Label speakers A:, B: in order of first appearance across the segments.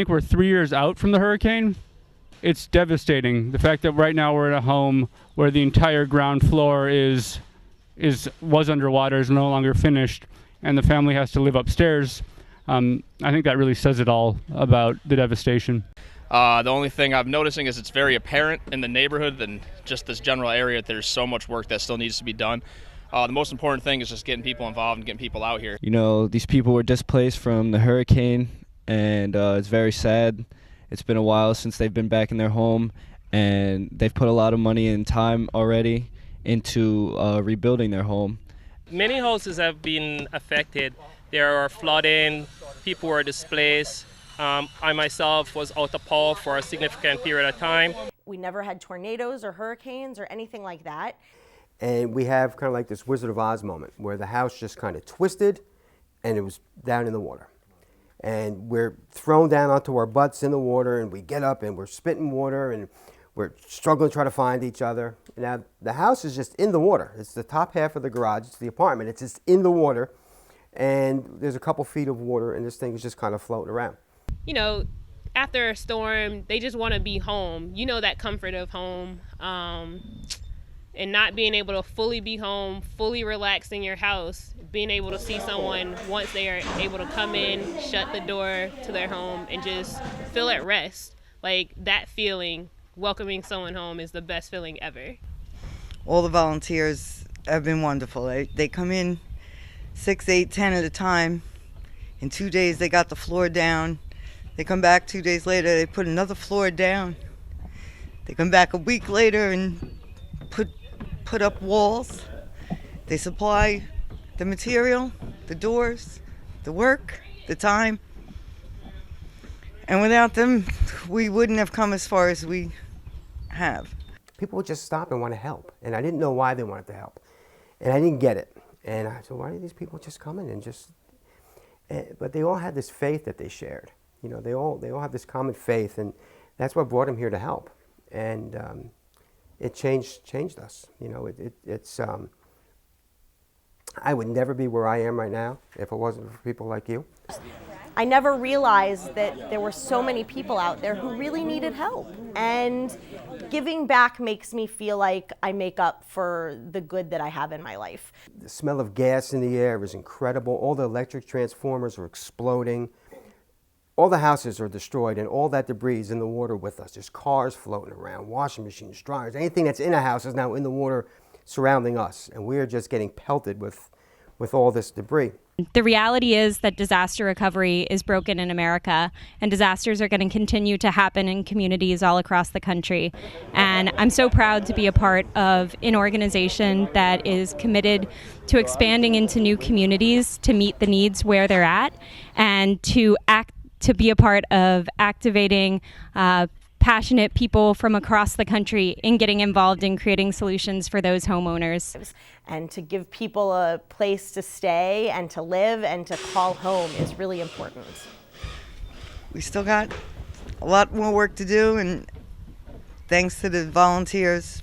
A: think we're 3 years out from the hurricane. It's devastating. The fact that right now we're in a home where the entire ground floor was underwater, is no longer finished, and the family has to live upstairs. I think that really says it all about the devastation.
B: The only thing I'm noticing is it's very apparent in the neighborhood and just this general area that there's so much work that still needs to be done. The most important thing is just getting people involved and getting people out here.
C: You know, these people were displaced from the hurricane, and it's very sad. It's been a while since they've been back in their home, and they've put a lot of money and time already into rebuilding their home.
D: Many houses have been affected. There are flooding, people were displaced. I myself was out of power for a significant period of time.
E: We never had tornadoes or hurricanes or anything like that.
F: And we have kind of like this Wizard of Oz moment where the house just kind of twisted and it was down in the water. And we're thrown down onto our butts in the water, and we get up and we're spitting water and we're struggling to try to find each other. Now, the house is just in the water. It's the top half of the garage. It's the apartment. It's just in the water. And there's a couple feet of water, and this thing is just kind of floating around.
G: You know, after a storm, they just want to be home. You know, that comfort of home. And not being able to fully be home, fully relax in your house, being able to see someone once they are able to come in, shut the door to their home, and just feel at rest. Like, that feeling, welcoming someone home, is the best feeling ever.
H: All the volunteers have been wonderful. They come in 6, 8, 10 at a time. In 2 days, they got the floor down. They come back 2 days later, they put another floor down. They come back a week later and put up walls. They supply the material, the doors, the work, the time. And without them, we wouldn't have come as far as we have.
F: People would just stop and want to help. And I didn't know why they wanted to help. And I didn't get it. And I said, why are these people just coming and just... But they all had this faith that they shared. You know, they all have this common faith, and that's what brought them here to help. And it changed us. You know, it's I would never be where I am right now if it wasn't for people like you.
E: I never realized that there were so many people out there who really needed help. And giving back makes me feel like I make up for the good that I have in my life.
F: The smell of gas in the air is incredible. All the electric transformers are exploding. All the houses are destroyed, and all that debris is in the water with us. There's cars floating around, washing machines, dryers. Anything that's in a house is now in the water surrounding us, and we're just getting pelted with all this debris.
I: The reality is that disaster recovery is broken in America, and disasters are going to continue to happen in communities all across the country. And I'm so proud to be a part of an organization that is committed to expanding into new communities to meet the needs where they're at, and to be a part of activating passionate people from across the country in getting involved in creating solutions for those homeowners.
E: And to give people a place to stay and to live and to call home is really important.
H: We still got a lot more work to do, and thanks to the volunteers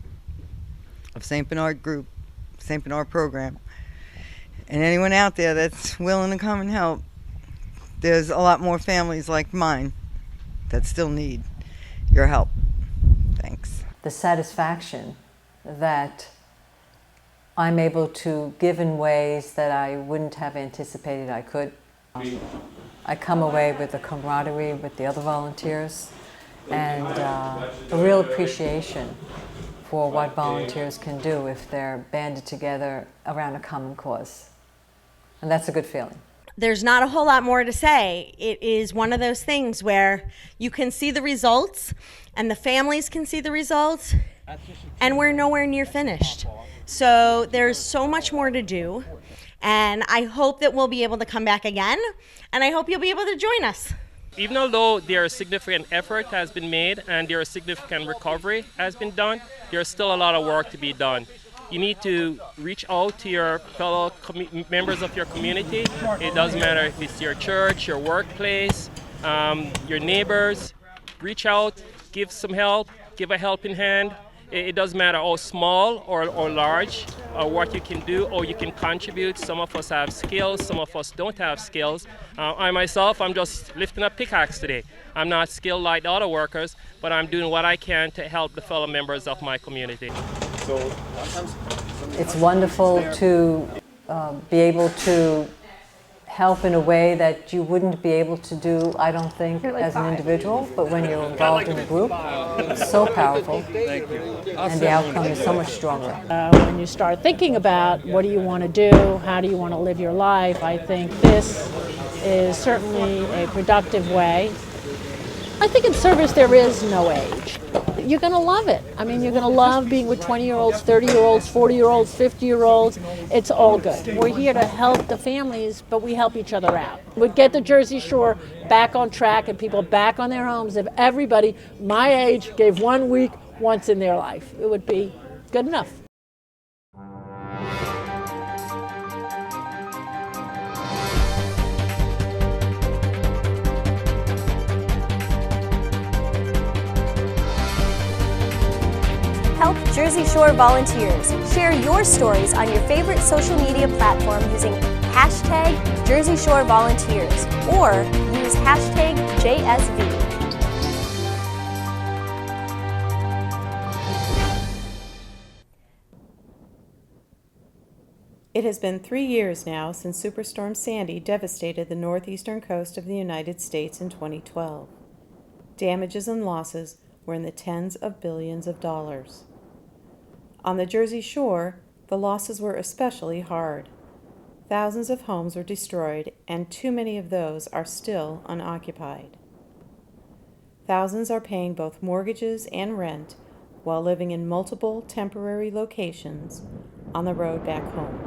H: of St. Bernard Group, St. Bernard Program, and anyone out there that's willing to come and help, there's a lot more families like mine that still need your help. Thanks.
J: The satisfaction that I'm able to give in ways that I wouldn't have anticipated I could. I come away with a camaraderie with the other volunteers and a real appreciation for what volunteers can do if they're banded together around a common cause. And that's a good feeling.
E: There's not a whole lot more to say. It is one of those things where you can see the results and the families can see the results, and we're nowhere near finished. So there's so much more to do, and I hope that we'll be able to come back again, and I hope you'll be able to join us.
D: Even although there is significant effort has been made and there is significant recovery has been done, there's still a lot of work to be done. You need to reach out to your fellow members of your community. It doesn't matter if it's your church, your workplace, your neighbors. Reach out, give some help, give a helping hand. It doesn't matter how small or large or what you can do or you can contribute. Some of us have skills, some of us don't have skills. I myself, I'm just lifting a pickaxe today. I'm not skilled like the other workers, but I'm doing what I can to help the fellow members of my community.
J: It's wonderful to be able to help in a way that you wouldn't be able to do, I don't think, as an individual, but when you're involved in a group, it's so powerful, and the outcome is so much stronger.
K: When you start thinking about what do you want to do, how do you want to live your life, I think this is certainly a productive way. I think in service there is no age. You're going to love it. I mean, you're going to love being with 20-year-olds, 30-year-olds, 40-year-olds, 50-year-olds. It's all good. We're here to help the families, but we help each other out. We'd get the Jersey Shore back on track and people back on their homes if everybody my age gave 1 week once in their life. It would be good enough.
L: Help Jersey Shore volunteers. Share your stories on your favorite social media platform using hashtag Jersey Shore Volunteers or use hashtag JSV.
M: It has been 3 years now since Superstorm Sandy devastated the northeastern coast of the United States in 2012. Damages and losses were in the tens of billions of dollars. On the Jersey Shore, the losses were especially hard. Thousands of homes were destroyed, and too many of those are still unoccupied. Thousands are paying both mortgages and rent while living in multiple temporary locations on the road back home.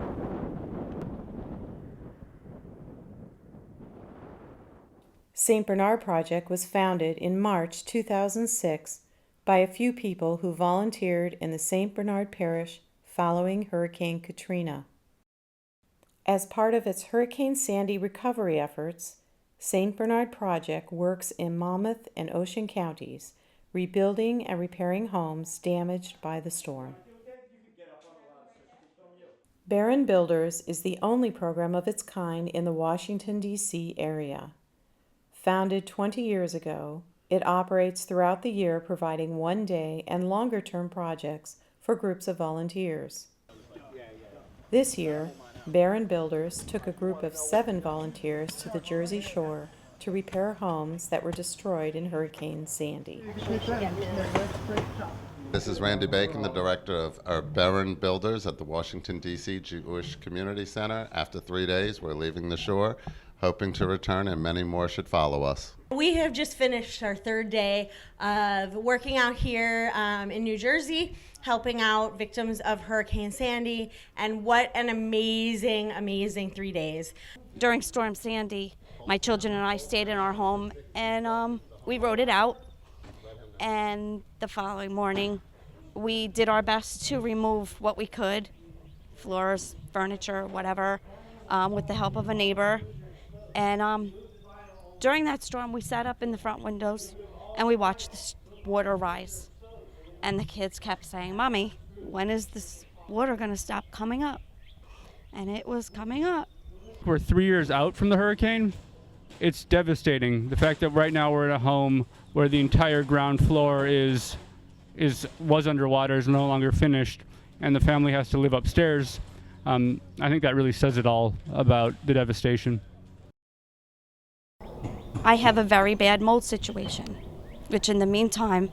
M: St. Bernard Project was founded in March 2006 by a few people who volunteered in the St. Bernard Parish following Hurricane Katrina. As part of its Hurricane Sandy recovery efforts, St. Bernard Project works in Monmouth and Ocean counties, rebuilding and repairing homes damaged by the storm. Barron Builders is the only program of its kind in the Washington, D.C. area. Founded 20 years ago, it operates throughout the year providing one-day and longer-term projects for groups of volunteers. This year, Barron Builders took a group of 7 volunteers to the Jersey Shore to repair homes that were destroyed in Hurricane Sandy.
N: This is Randy Bacon, the director of Barron Builders at the Washington, D.C. Jewish Community Center. After 3 days, we're leaving the shore, hoping to return, and many more should follow us.
E: We have just finished our 3rd day of working out here in New Jersey, helping out victims of Hurricane Sandy, and what an amazing, amazing 3 days.
O: During Storm Sandy, my children and I stayed in our home, and we wrote it out. And the following morning, we did our best to remove what we could, floors, furniture, whatever, with the help of a neighbor. And during that storm, we sat up in the front windows and we watched the water rise. And the kids kept saying, "Mommy, when is this water going to stop coming up?" And it was coming up.
A: We're 3 years out from the hurricane. It's devastating. The fact that right now we're in a home where the entire ground floor was underwater, is no longer finished, and the family has to live upstairs. I think that really says it all about the devastation.
O: I have a very bad mold situation, which in the meantime,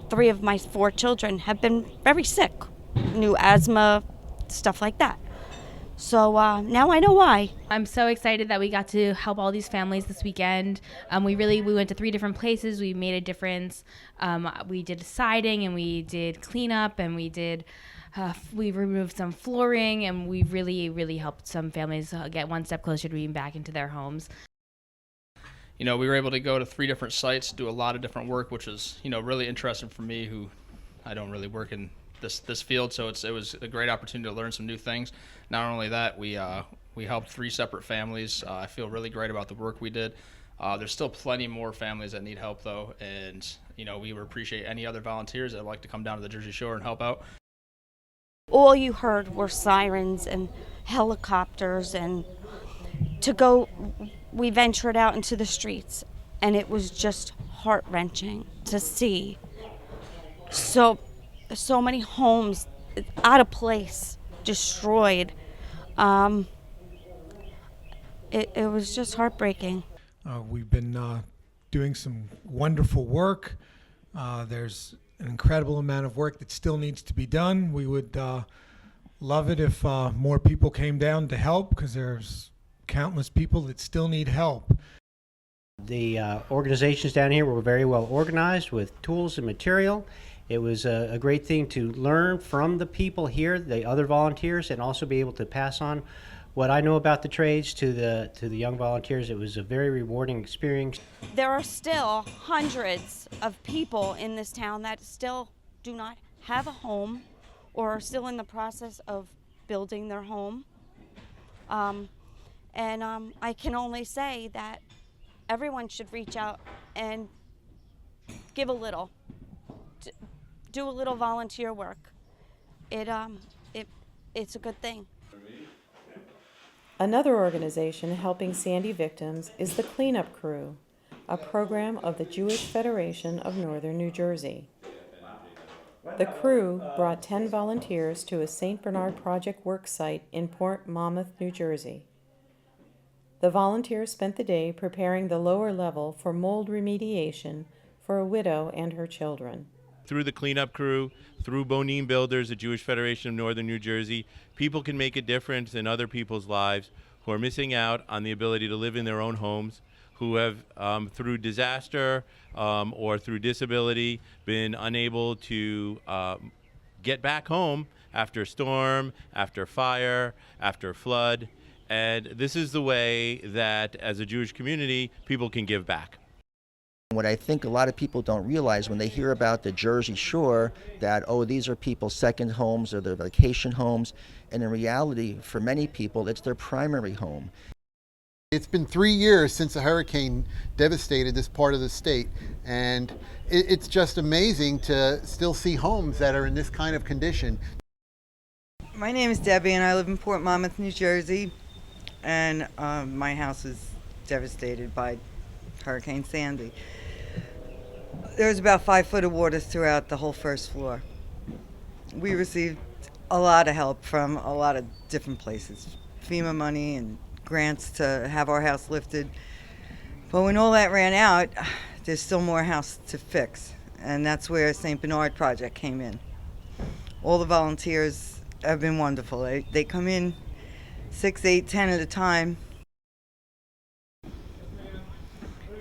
O: 3 of my 4 children have been very sick. New asthma, stuff like that. So now I know why.
P: I'm so excited that we got to help all these families this weekend. We went to 3 different places. We made a difference. We did siding and we did cleanup and we removed some flooring, and we really, really helped some families get one step closer to being back into their homes.
B: We were able to go to 3 different sites, do a lot of different work, which was, really interesting for me, who I don't really work in this field, so it was a great opportunity to learn some new things. Not only that, we helped 3 separate families. I feel really great about the work we did. There's still plenty more families that need help, though, and we would appreciate any other volunteers that would like to come down to the Jersey Shore and help out.
O: All you heard were sirens and helicopters, and we ventured out into the streets, and it was just heart-wrenching to see so many homes out of place, destroyed. It was just heartbreaking.
Q: We've been doing some wonderful work. There's an incredible amount of work that still needs to be done. We would love it if more people came down to help, because there's countless people that still need help.
R: The organizations down here were very well organized with tools and material. It was a great thing to learn from the people here, the other volunteers, and also be able to pass on what I know about the trades to the young volunteers. It was a very rewarding experience.
O: There are still hundreds of people in this town that still do not have a home or are still in the process of building their home. I can only say that everyone should reach out and give a little, do a little volunteer work. It's a good thing.
M: Another organization helping Sandy victims is the Cleanup Crew, a program of the Jewish Federation of Northern New Jersey. The crew brought 10 volunteers to a St. Bernard Project work site in Port Monmouth, New Jersey. The volunteers spent the day preparing the lower level for mold remediation for a widow and her children.
S: Through the Cleanup Crew, through Bonin Builders, the Jewish Federation of Northern New Jersey, people can make a difference in other people's lives who are missing out on the ability to live in their own homes, who have, through disaster or through disability, been unable to get back home after storm, after fire, after flood. And this is the way that, as a Jewish community, people can give back.
T: What I think a lot of people don't realize when they hear about the Jersey Shore, that, oh, these are people's second homes or their vacation homes. And in reality, for many people, it's their primary home.
U: It's been 3 years since a hurricane devastated this part of the state. And it's just amazing to still see homes that are in this kind of condition.
H: My name is Debbie, and I live in Port Monmouth, New Jersey. And my house was devastated by Hurricane Sandy. There was about 5 foot of water throughout the whole first floor. We received a lot of help from a lot of different places, FEMA money and grants to have our house lifted. But when all that ran out, there's still more house to fix, and that's where St. Bernard Project came in. All the volunteers have been wonderful. They come in 6, 8, 10 at a time.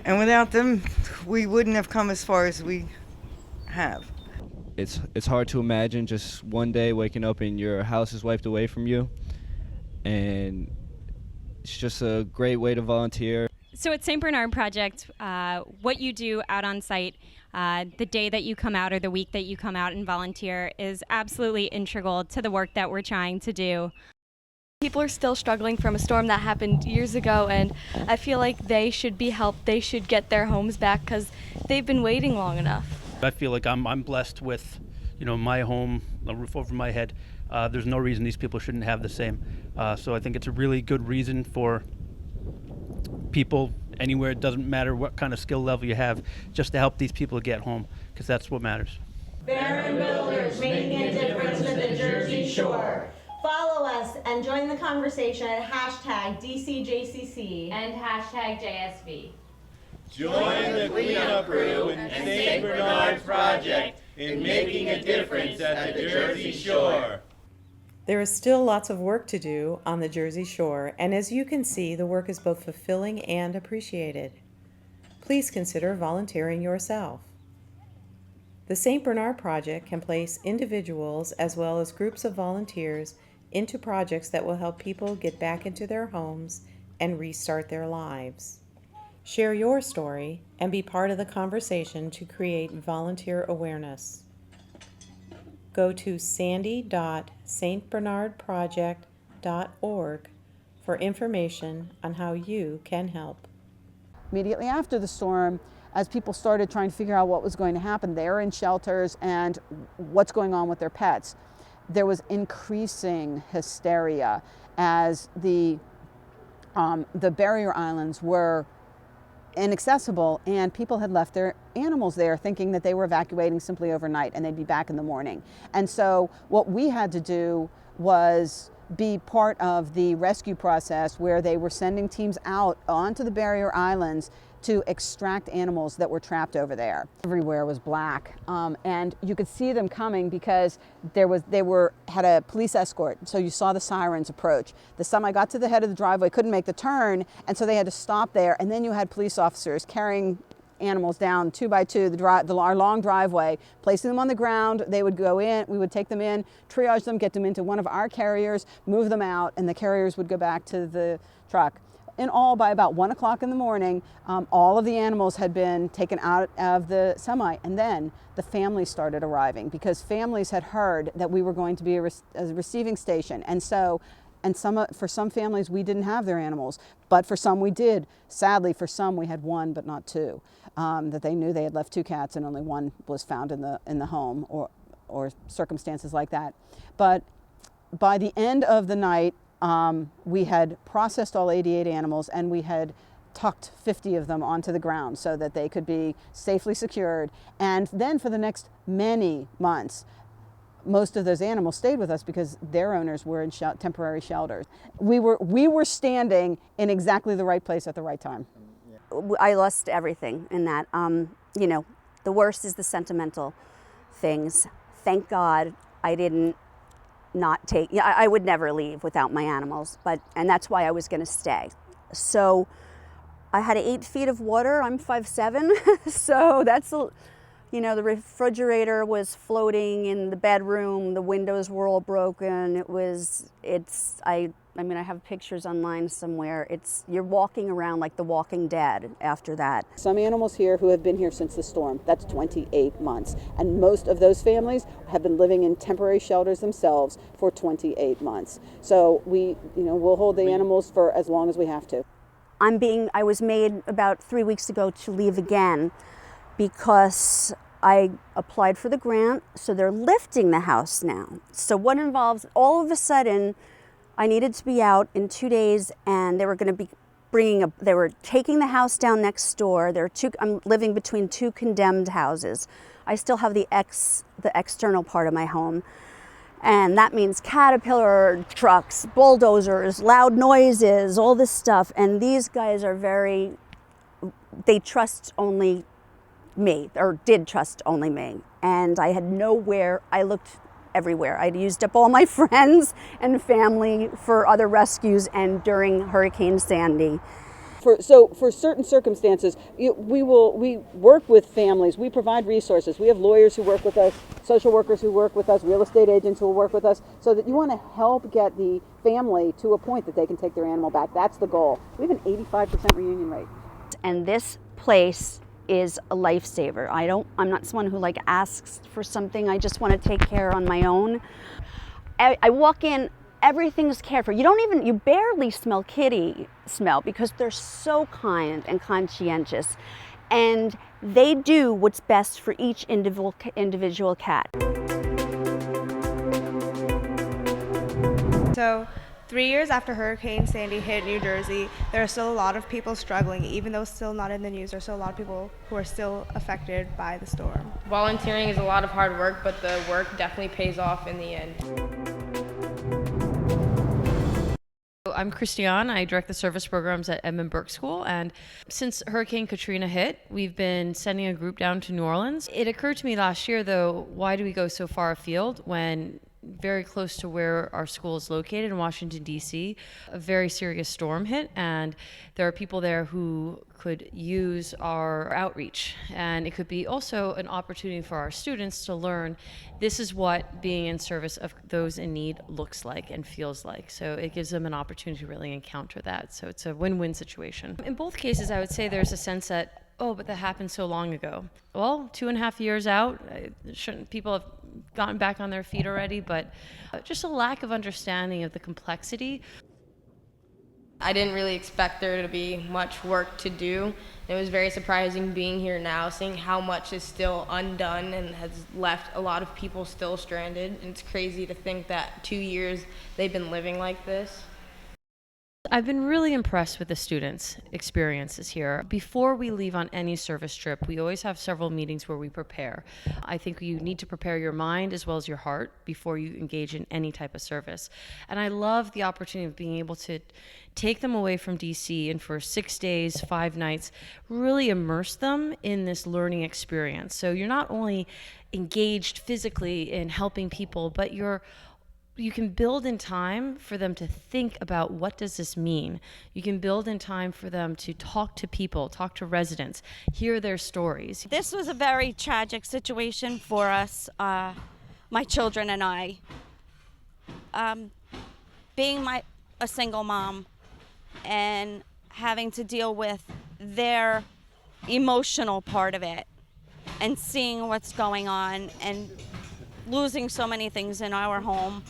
H: And without them, we wouldn't have come as far as we have.
C: It's hard to imagine just one day waking up and your house is wiped away from you. And it's just a great way to volunteer.
I: So at St. Bernard Project, what you do out on site, the day that you come out or the week that you come out and volunteer is absolutely integral to the work that we're trying to do.
V: People are still struggling from a storm that happened years ago, and I feel like they should be helped. They should get their homes back because they've been waiting long enough.
W: I feel like I'm blessed with, my home, a roof over my head. There's no reason these people shouldn't have the same. So I think it's a really good reason for people anywhere. It doesn't matter what kind of skill level you have, just to help these people get home, because that's what matters.
E: Barron Builders, making a difference to the Jersey Shore. Follow us and join the conversation at #DCJCC
P: and #JSV.
S: Join the Cleanup Crew and St. Bernard Project in making a difference at the Jersey Shore.
M: There is still lots of work to do on the Jersey Shore, and as you can see, the work is both fulfilling and appreciated. Please consider volunteering yourself. The St. Bernard Project can place individuals as well as groups of volunteers into projects that will help people get back into their homes and restart their lives. Share your story and be part of the conversation to create volunteer awareness. Go to sandy.stbernardproject.org for information on how you can help.
D: immediately after the storm, as people started trying to figure out what was going to happen, they're in shelters and what's going on with their pets. There was increasing hysteria as the barrier islands were inaccessible and people had left their animals there thinking that they were evacuating simply overnight and they'd be back in the morning. And so what we had to do was be part of the rescue process where they were sending teams out onto the barrier islands to extract animals that were trapped over there. Everywhere was black, and you could see them coming because they had a police escort, so you saw the sirens approach. The semi got to the head of the driveway, couldn't make the turn, and so they had to stop there, and then you had police officers carrying animals down 2 by 2 our long driveway, placing them on the ground. They would go in, we would take them in, triage them, get them into one of our carriers, move them out, and the carriers would go back to the truck. In all, by about 1 o'clock in the morning, all of the animals had been taken out of the semi, and then the families started arriving because families had heard that we were going to be a receiving station, and so. And for some families, we didn't have their animals, but for some we did. Sadly, for some we had 1, but not 2. That they knew they had left 2 cats and only 1 was found in the home, or circumstances like that. But by the end of the night, we had processed all 88 animals and we had tucked 50 of them onto the ground so that they could be safely secured. And then for the next many months, most of those animals stayed with us because their owners were in temporary shelters. We were standing in exactly the right place at the right time.
F: I lost everything in that. You know, the worst is the sentimental things. Thank God I didn't not take. Yeah, I would never leave without my animals, and that's why I was going to stay. So I had 8 feet of water. I'm 5'7", so that's. You know, the refrigerator was floating in the bedroom. The windows were all broken. I mean, I have pictures online somewhere. You're walking around like the Walking Dead after that.
D: Some animals here who have been here since the storm, that's 28 months. And most of those families have been living in temporary shelters themselves for 28 months. So we'll hold the animals for as long as we have to.
F: I was made about 3 weeks ago to leave again, because I applied for the grant, so they're lifting the house now. So what involves, all of a sudden, I needed to be out in 2 days, and they were going to be they were taking the house down next door. I'm living between 2 condemned houses. I still have the external part of my home, and that means Caterpillar trucks, bulldozers, loud noises, all this stuff. And these guys are they trust only me, or did trust only me, and I had nowhere. I looked everywhere. I'd used up all my friends and family for other rescues and during Hurricane Sandy.
D: For certain circumstances, we work with families. We provide resources. We have lawyers who work with us, social workers who work with us, real estate agents who will work with us, so that you want to help get the family to a point that they can take their animal back. That's the goal. We have an 85% reunion rate.
F: And this place is a lifesaver. I'm not someone who asks for something. I just want to take care on my own. I walk in, everything's cared for. You barely smell kitty smell because they're so kind and conscientious, and they do what's best for each individual cat.
G: So 3 years after Hurricane Sandy hit New Jersey, there are still a lot of people struggling. Even though it's still not in the news, there's still a lot of people who are still affected by the storm.
X: Volunteering is a lot of hard work, but the work definitely pays off in the end.
Y: I'm Christiane. I direct the service programs at Edmund Burke School, and since Hurricane Katrina hit, we've been sending a group down to New Orleans. It occurred to me last year, though, why do we go so far afield when very close to where our school is located in Washington, D.C., a very serious storm hit, and there are people there who could use our outreach. And it could be also an opportunity for our students to learn this is what being in service of those in need looks like and feels like. So it gives them an opportunity to really encounter that. So it's a win-win situation. In both cases, I would say there's a sense that, oh, but that happened so long ago. Well, 2.5 years out, people have gotten back on their feet already, but just a lack of understanding of the complexity.
X: I didn't really expect there to be much work to do. It was very surprising being here now, seeing how much is still undone and has left a lot of people still stranded. And it's crazy to think that 2 years they've been living like this.
Y: I've been really impressed with the students' experiences here. Before we leave on any service trip, we always have several meetings where we prepare. I think you need to prepare your mind as well as your heart before you engage in any type of service. And I love the opportunity of being able to take them away from DC and for 6 days, 5 nights, really immerse them in this learning experience. So you're not only engaged physically in helping people, but you can build in time for them to think about what does this mean. You can build in time for them to talk to people, talk to residents, hear their stories.
F: This was a very tragic situation for us, my children and I. Being a single mom and having to deal with their emotional part of it and seeing what's going on and losing so many things in our home.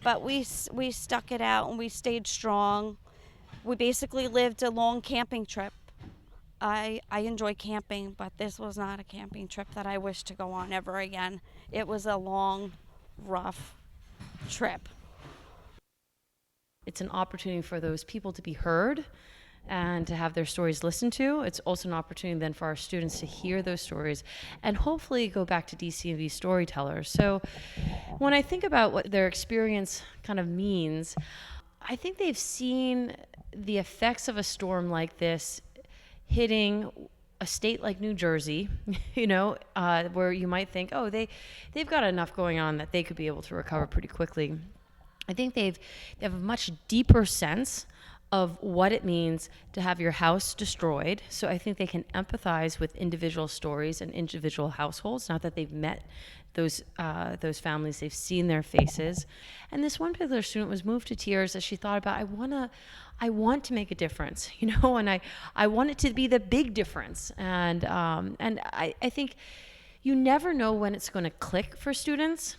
F: But we stuck it out and we stayed strong. We basically lived a long camping trip. I enjoy camping, but this was not a camping trip that I wish to go on ever again. It was a long, rough trip.
Y: It's an opportunity for those people to be heard and to have their stories listened to. It's also an opportunity then for our students to hear those stories and hopefully go back to DC and be storytellers. So when I think about what their experience kind of means, I think they've seen the effects of a storm like this hitting a state like New Jersey, where you might think, oh, they've got enough going on that they could be able to recover pretty quickly. I think they have a much deeper sense of what it means to have your house destroyed. So I think they can empathize with individual stories and individual households. Not that they've met those families, they've seen their faces. And this one particular student was moved to tears as she thought about, I want to make a difference, and I want it to be the big difference. And I think you never know when it's going to click for students.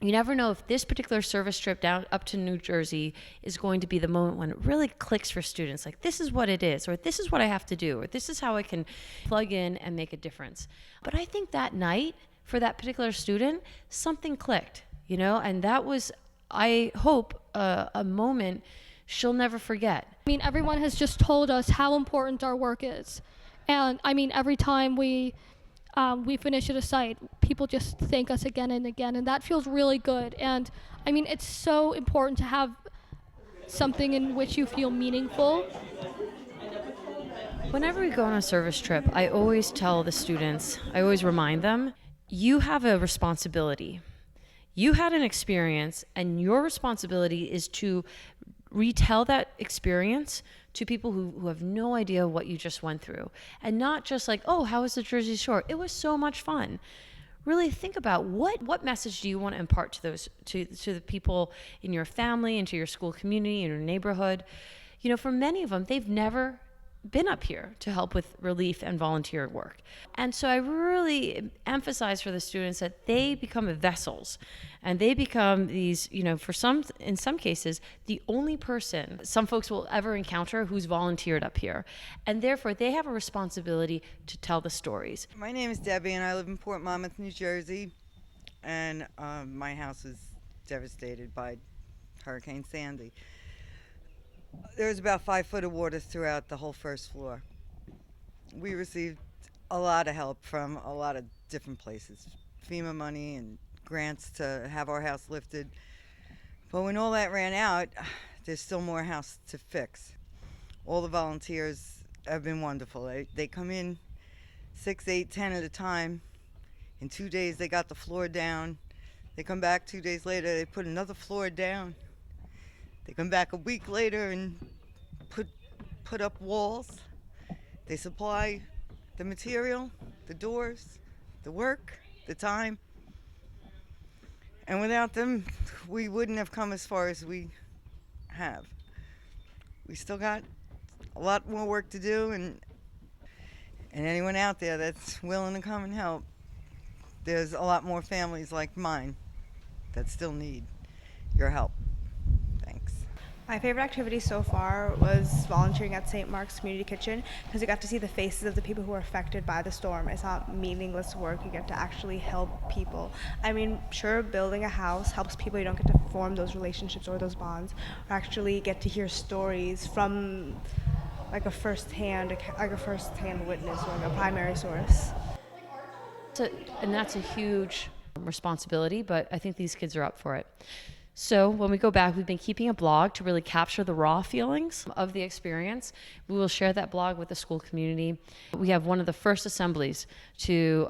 Y: You never know if this particular service trip down up to New Jersey is going to be the moment when it really clicks for students. Like, this is what it is, or this is what I have to do, or this is how I can plug in and make a difference. But I think that night, for that particular student, something clicked, and that was, I hope, a moment she'll never forget.
A: I mean, everyone has just told us how important our work is. And I mean, every time we finish at a site, people just thank us again and again, and that feels really good. And I mean, it's so important to have something in which you feel meaningful.
Y: Whenever we go on a service trip, I always tell the students, I always remind them, you have a responsibility. You had an experience, and your responsibility is to retell that experience to people who have no idea what you just went through. And not just like, oh, how was the Jersey Shore? It was so much fun. Really think about what message do you want to impart to those to the people in your family, into your school community, in your neighborhood. For many of them, they've never been up here to help with relief and volunteer work. And so I really emphasize for the students that they become vessels, and they become these, in some cases, the only person some folks will ever encounter who's volunteered up here. And therefore, they have a responsibility to tell the stories.
H: My name is Debbie, and I live in Port Monmouth, New Jersey. And my house was devastated by Hurricane Sandy. There was about 5 foot of water throughout the whole first floor. We received a lot of help from a lot of different places, FEMA money and grants to have our house lifted. But when all that ran out, there's still more house to fix. All the volunteers have been wonderful. They come in 6, 8, 10 at a time. In 2 days, they got the floor down. They come back 2 days later, they put another floor down. They come back a week later and put up walls. They supply the material, the doors, the work, the time. And without them, we wouldn't have come as far as we have. We still got a lot more work to do, and anyone out there that's willing to come and help, there's a lot more families like mine that still need your help. Thanks.
G: My favorite activity so far was volunteering at St. Mark's Community Kitchen because you got to see the faces of the people who were affected by the storm. It's not meaningless work. You get to actually help people. I mean, sure, building a house helps people. You don't get to form those relationships or those bonds, or actually get to hear stories from like a first-hand witness or like a primary source.
Y: And that's a huge responsibility, but I think these kids are up for it. So when we go back, we've been keeping a blog to really capture the raw feelings of the experience. We will share that blog with the school community. We have one of the first assemblies to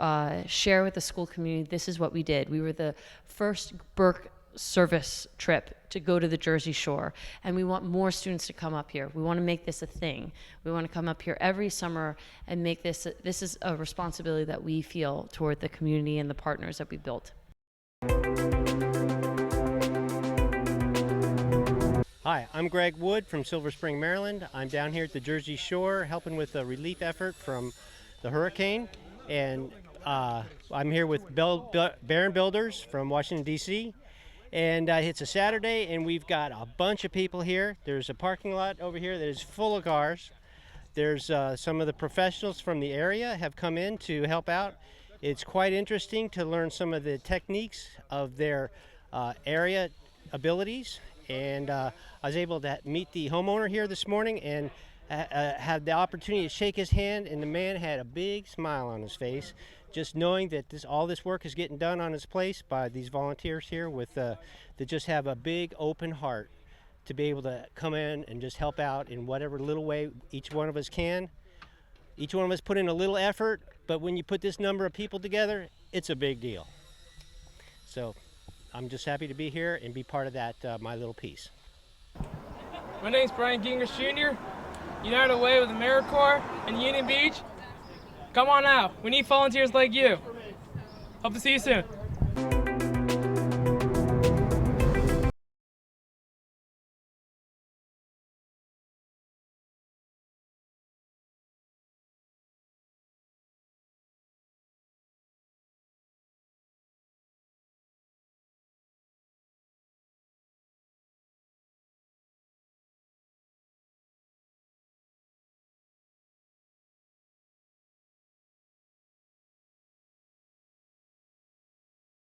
Y: share with the school community, this is what we did. We were the first Burke service trip to go to the Jersey Shore, and we want more students to come up here. We want to make this a thing. We want to come up here every summer and make this is a responsibility that we feel toward the community and the partners that we built.
B: Hi, I'm Greg Wood from Silver Spring, Maryland. I'm down here at the Jersey Shore helping with a relief effort from the hurricane, and I'm here with Barron Builders from Washington, D.C., and it's a Saturday, and we've got a bunch of people here. There's a parking lot over here that is full of cars. There's some of the professionals from the area have come in to help out. It's quite interesting to learn some of the techniques of their area abilities, and I was able to meet the homeowner here this morning and had the opportunity to shake his hand, and the man had a big smile on his face, just knowing that all this work is getting done on his place by these volunteers here that just have a big open heart to be able to come in and just help out in whatever little way each one of us can. Each one of us put in a little effort, but when you put this number of people together, it's a big deal. So I'm just happy to be here and be part of that, my little piece.
J: My name's Brian Gingrich Jr., United Way with AmeriCorps in Union Beach. Come on out. We need volunteers like you. Hope to see you soon.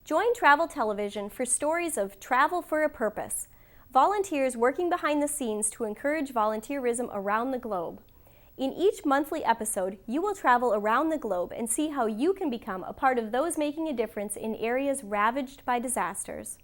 K: Join Travel Television for stories of travel for a purpose. Volunteers working behind the scenes to encourage volunteerism around the globe. In each monthly episode, you will travel around the globe and see how you can become a part of those making a difference in areas ravaged by disasters.